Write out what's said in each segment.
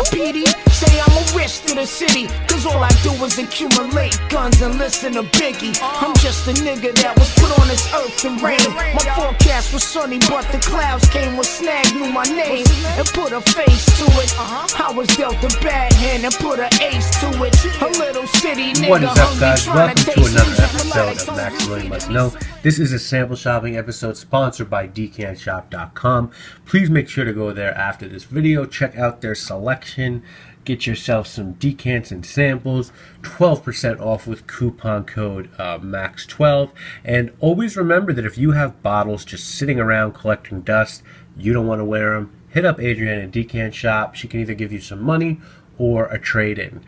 PD say I'm a risk to the city, cause all I do is accumulate guns and listen to Biggie. I'm just a nigga that was put on this earth to reign. My forecast was sunny, but the clouds came with Snag, knew my name and put a face to it. I was dealt a bad hand and put an ace to it. A little city nigga. What is up, guys? Welcome to another episode of Maximilian Must Know. This is a sample shopping episode sponsored by DecantShop.com. Please make sure to go there after this video. Check out their selection. Get yourself some decants and samples. 12% off with coupon code MAX12. And always remember that if you have bottles just sitting around collecting dust, you don't want to wear them, hit up Adrienne at Decant Shop. She can either give you some money or a trade-in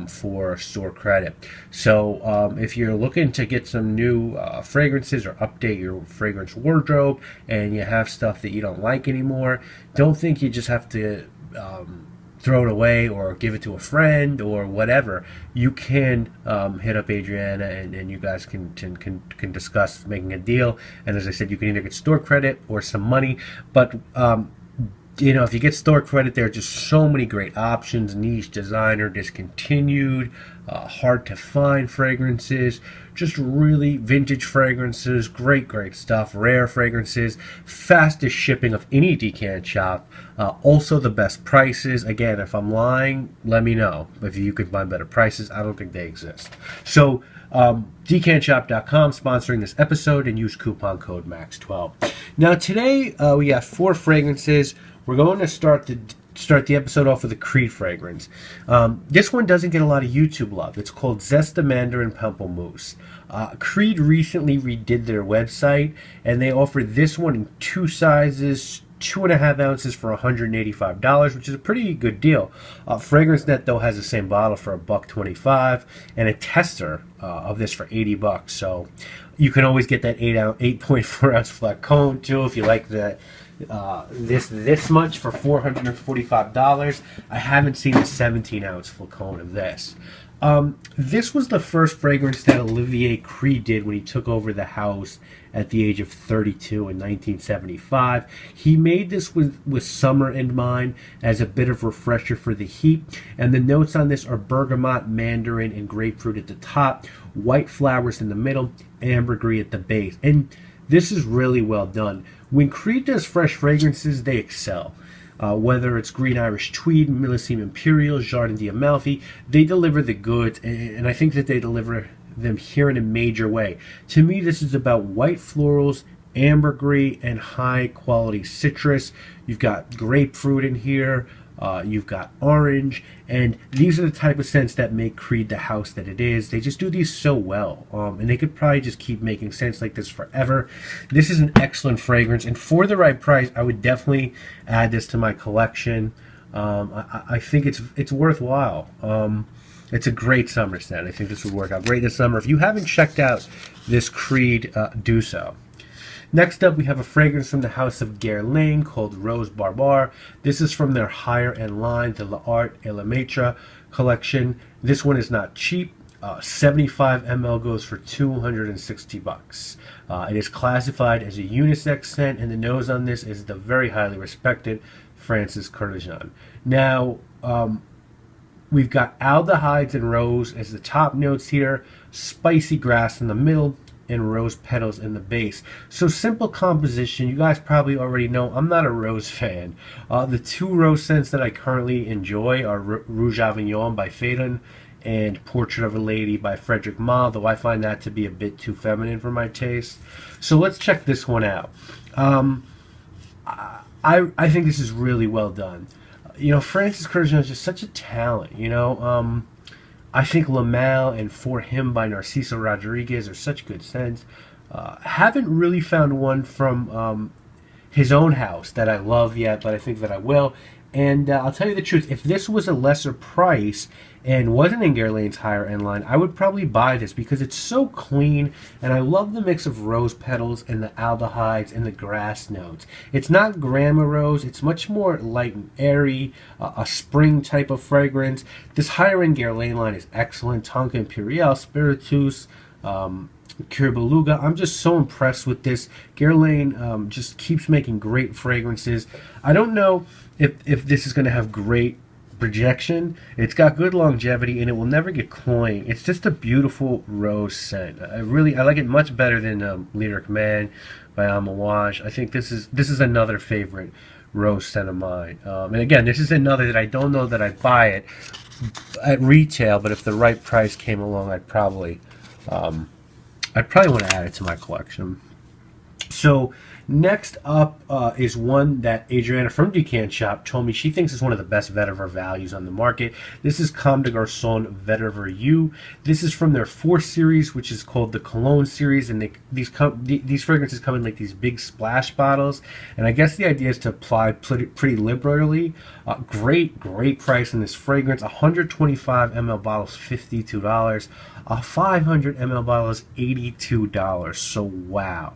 for store credit. So if you're looking to get some new fragrances or update your fragrance wardrobe and you have stuff that you don't like anymore, don't think you just have to throw it away or give it to a friend or whatever. You can hit up Adriana and you guys can discuss making a deal. And as I said, you can either get store credit or some money. But you know, if you get store credit, there are just so many great options: niche, designer, discontinued, hard to find fragrances, just really vintage fragrances, great stuff, rare fragrances, fastest shipping of any decant shop, also the best prices. Again, if I'm lying, let me know. If you can find better prices, I don't think they exist. So DecantShop.com sponsoring this episode, and use coupon code MAX12. Now today we got 4 fragrances. We're going to start the episode off with a Creed fragrance. This one doesn't get a lot of YouTube love. It's called Zeste Mandarine Pamplemousse. Creed recently redid their website, and they offer this one in 2 sizes, 2.5 ounces for $185, which is a pretty good deal. FragranceNet though has the same bottle for $1.25, and a tester of this for $80. So you can always get that 8.4 ounce flacon too if you like that. This much for $445. I haven't seen a 17 ounce flacon of this. This was the first fragrance that Olivier Creed did when he took over the house at the age of 32 in 1975. He made this with summer in mind as a bit of refresher for the heat, and the notes on this are bergamot, mandarin, and grapefruit at the top, white flowers in the middle, ambergris at the base. And this is really well done. When Creed does fresh fragrances, they excel. Whether it's Green Irish Tweed, Millésime Imperial, Jardin d'Amalfi, they deliver the goods, and I think that they deliver them here in a major way. To me, this is about white florals, ambergris, and high-quality citrus. You've got grapefruit in here. You've got orange, and these are the type of scents that make Creed the house that it is. They just do these so well, and they could probably just keep making scents like this forever. This is an excellent fragrance, and for the right price, I would definitely add this to my collection. I think it's worthwhile. It's a great summer scent. I think this would work out great this summer. If you haven't checked out this Creed, do so. Next up, we have a fragrance from the house of Guerlain called Rose Barbare. This is from their higher end line, the L'Art et Le Maître collection. This one is not cheap. 75 ml goes for $260. It is classified as a unisex scent, and the nose on this is the very highly respected Francis Kurkdjian. Now, we've got aldehydes and rose as the top notes here, spicy grass in the middle, and rose petals in the base. So simple composition. You guys probably already know I'm not a rose fan. The 2 rose scents that I currently enjoy are Rouge Avignon by Phaeton and Portrait of a Lady by Frederic Malle, though I find that to be a bit too feminine for my taste. So let's check this one out. I think this is really well done. You know, Francis Kurkdjian is just such a talent, you know. I think La Malle and For Him by Narciso Rodriguez are such good scents. Haven't really found one from his own house that I love yet, but I think that I will. And I'll tell you the truth, if this was a lesser price and wasn't in Guerlain's higher end line, I would probably buy this because it's so clean, and I love the mix of rose petals and the aldehydes and the grass notes. It's not grandma rose, it's much more light and airy, a spring type of fragrance. This higher end Guerlain line is excellent. Tonka Imperial, Spiritus, Cure Beluga. I'm just so impressed with this. Guerlain just keeps making great fragrances. I don't know if this is going to have great projection. It's got good longevity, and it will never get cloying. It's just a beautiful rose scent. I like it much better than Lyric Man by Amouage. I think this is another favorite rose scent of mine. And again, this is another that I don't know that I'd buy it at retail, but if the right price came along, I'd probably want to add it to my collection. So next up is one that Adriana from Decant Shop told me she thinks is one of the best vetiver values on the market. This is Comme des Garcons Vetiveru. This is from their 4th series, which is called the Cologne series, and these fragrances come in like these big splash bottles. And I guess the idea is to apply pretty liberally. Great price on this fragrance. 125 ml bottles, $52. A 500 ml bottle is $82. So wow.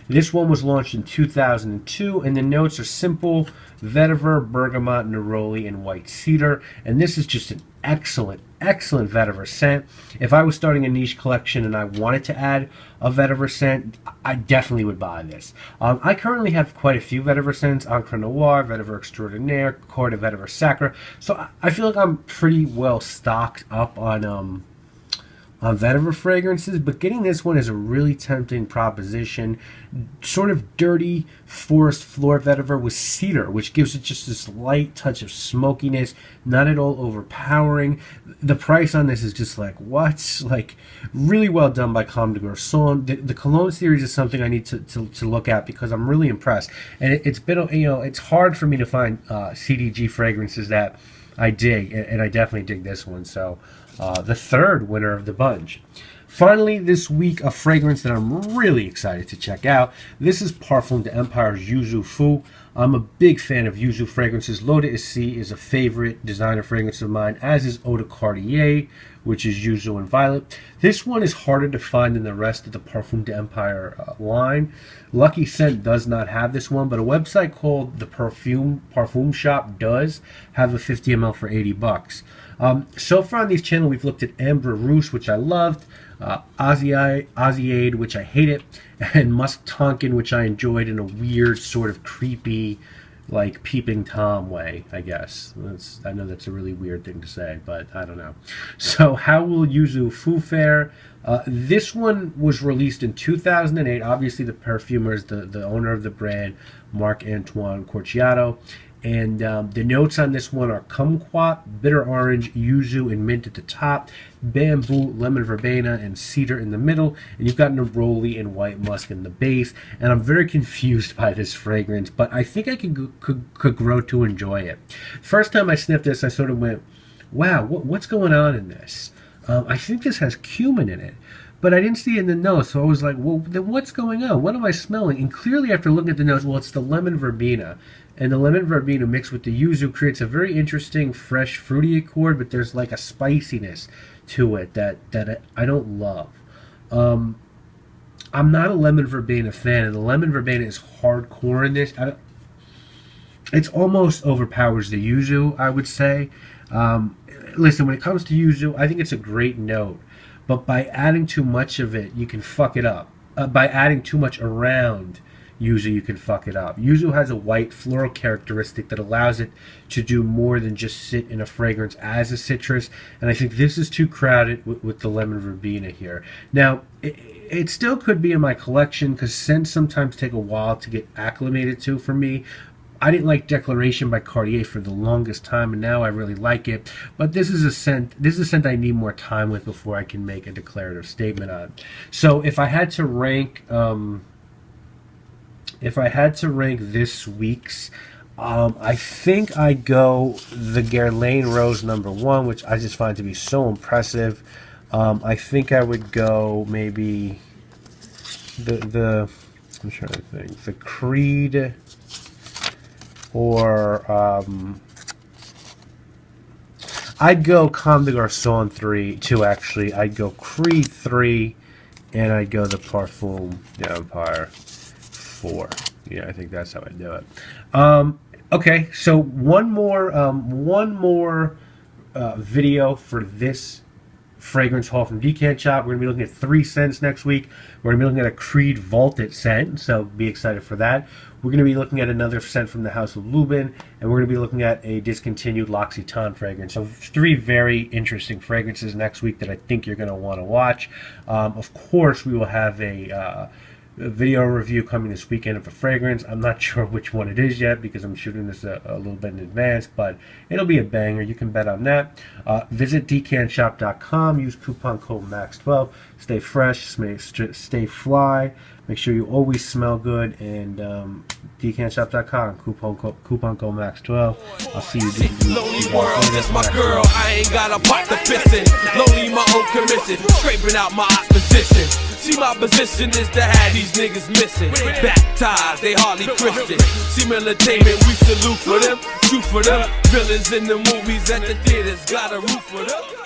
This one was launched in 2002, and the notes are simple: vetiver, bergamot, neroli, and white cedar. And this is just an excellent vetiver scent. If I was starting a niche collection and I wanted to add a vetiver scent, I definitely would buy this. I currently have quite a few vetiver scents: Encre Noir, Vetiver Extraordinaire, Corps de Vetiver Sacre. So I feel like I'm pretty well stocked up on vetiver fragrances, but getting this one is a really tempting proposition. Sort of dirty forest floor vetiver with cedar, which gives it just this light touch of smokiness, not at all overpowering. The price on this is just like, what? Like, really well done by Comme des Garcons. The Cologne series is something I need to look at because I'm really impressed. And it's been, it's hard for me to find CDG fragrances that I dig, and I definitely dig this one. So the 3rd winner of the bunch. Finally, this week, a fragrance that I'm really excited to check out. This is Parfum de Empire's Yuzu Fu. I'm a big fan of Yuzu fragrances. L'Eau d'Issy is a favorite designer fragrance of mine, as is Eau de Cartier, which is Yuzu and Violet. This one is harder to find than the rest of the Parfum de Empire line. Lucky Scent does not have this one, but a website called the Parfum Shop does have a 50 ml for $80. So far on this channel, we've looked at Ambre Rousse, which I loved, Asiade, which I hated, and Musk Tonkin, which I enjoyed in a weird, sort of creepy, like Peeping Tom way, I guess. I know that's a really weird thing to say, but I don't know. So how will Yuzu Fu fare? This one was released in 2008. Obviously, the perfumer is the owner of the brand, Marc-Antoine Corciato. And the notes on this one are kumquat, bitter orange, yuzu, and mint at the top, bamboo, lemon verbena, and cedar in the middle, and you've got neroli and white musk in the base. And I'm very confused by this fragrance, but I think I could grow to enjoy it. First time I sniffed this, I sort of went, wow, what's going on in this? I think this has cumin in it, but I didn't see it in the nose, so I was like, well, then what's going on? What am I smelling? And clearly after looking at the nose, well, it's the lemon verbena. And the lemon verbena mixed with the yuzu creates a very interesting, fresh, fruity accord, but there's like a spiciness to it that I don't love. I'm not a lemon verbena fan, and the lemon verbena is hardcore in this. It's almost overpowers the yuzu, I would say. Listen, when it comes to yuzu, I think it's a great note, but by adding too much of it, you can fuck it up. By adding too much around yuzu, you can fuck it up. Yuzu has a white floral characteristic that allows it to do more than just sit in a fragrance as a citrus, and I think this is too crowded with the lemon verbena here. Now, it still could be in my collection because scents sometimes take a while to get acclimated to for me. I didn't like Declaration by Cartier for the longest time, and now I really like it. But this is a scent I need more time with before I can make a declarative statement on. So if I had to rank this week's, I think I'd go the Guerlain Rose #1, which I just find to be so impressive. I think I would go maybe I'm trying to think, the Creed, or I'd go Comme des Garcons 2 actually. I'd go Creed 3, and I'd go the Parfum d'Empire 4. Yeah, I think that's how I do it. Okay, so one more video for this fragrance haul from Decant Shop. We're going to be looking at 3 scents next week. We're going to be looking at a Creed Vaulted scent, so be excited for that. We're going to be looking at another scent from the House of Lubin, and we're going to be looking at a discontinued L'Occitane fragrance. So 3 very interesting fragrances next week that I think you're going to want to watch. Of course, we will have a video review coming this weekend of a fragrance. I'm not sure which one it is yet because I'm shooting this a little bit in advance, but it'll be a banger. You can bet on that. Visit decantshop.com. Use coupon code MAX12. Stay fresh, stay fly. Make sure you always smell good. And decantshop.com. Coupon code MAX12. I'll see you. Lonely world, that's my girl. I ain't got a pot to piss in. Lonely my own commission. Scraping out my opposition. See, my position is to have these niggas missing. Baptized, they hardly Christian. See, militainment, we salute for them. Shoot for them. Villains in the movies at the theaters, got a roof for them.